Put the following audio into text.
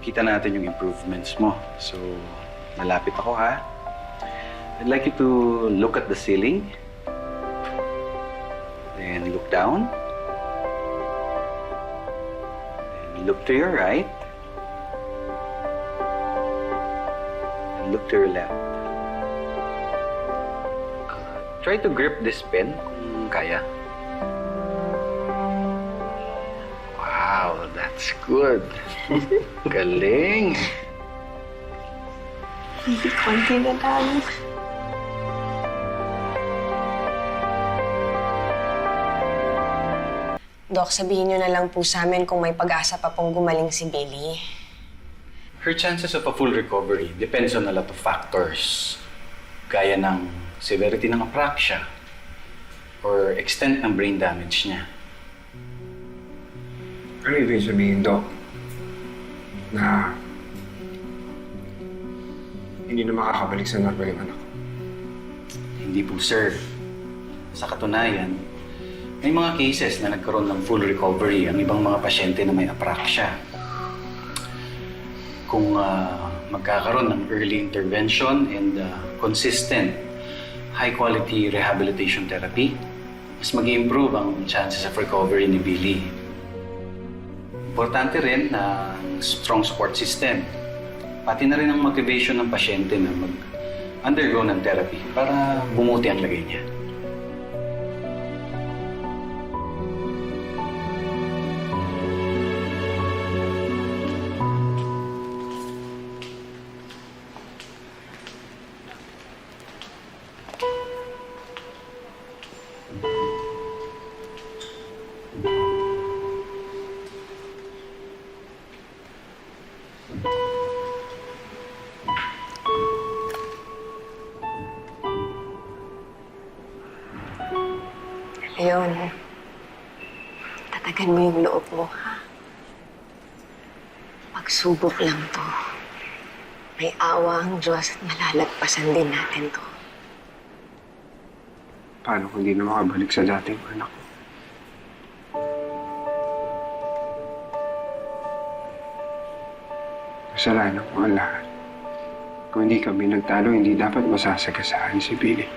makita natin yung improvements mo. So, malapit ako ha. I'd like you to look at the ceiling. Then look down. Then look to your right. And look to your left. Try to grip this pen kung kaya. Wow, that's good. Galing. Konti na lang. Dok, sabihin niyo na lang po sa amin kung may pag-asa pa pong gumaling si Billy. Her chances of a full recovery depends on a lot of factors. Gaya ng severity ng apraxia or extent ng brain damage niya. Ano ibig sabihin, Doc? Na hindi na makakabalik sa normal yung anak ko? Hindi po, sir. Sa katunayan, may mga cases na nagkaroon ng full recovery ang ibang mga pasyente na may apraxia. Kung magkakaroon ng early intervention and consistent, high-quality rehabilitation therapy, mas mag-i-improve ang chances of recovery ni Billy. Importante rin na strong support system. Pati na rin ang motivation ng pasyente na mag-undergo ng therapy para bumuti ang lagay niya. Ayun. Tatagan mo yung loob mo, ha? Pagsubok lang to. May awa ang Diyos at malalagpasan din natin to. Paano kung hindi na makabalik sa dating anak ko? Kasalanan ko ang lahat. Kung hindi kami nagtalo, hindi dapat masasagasaan si Billy.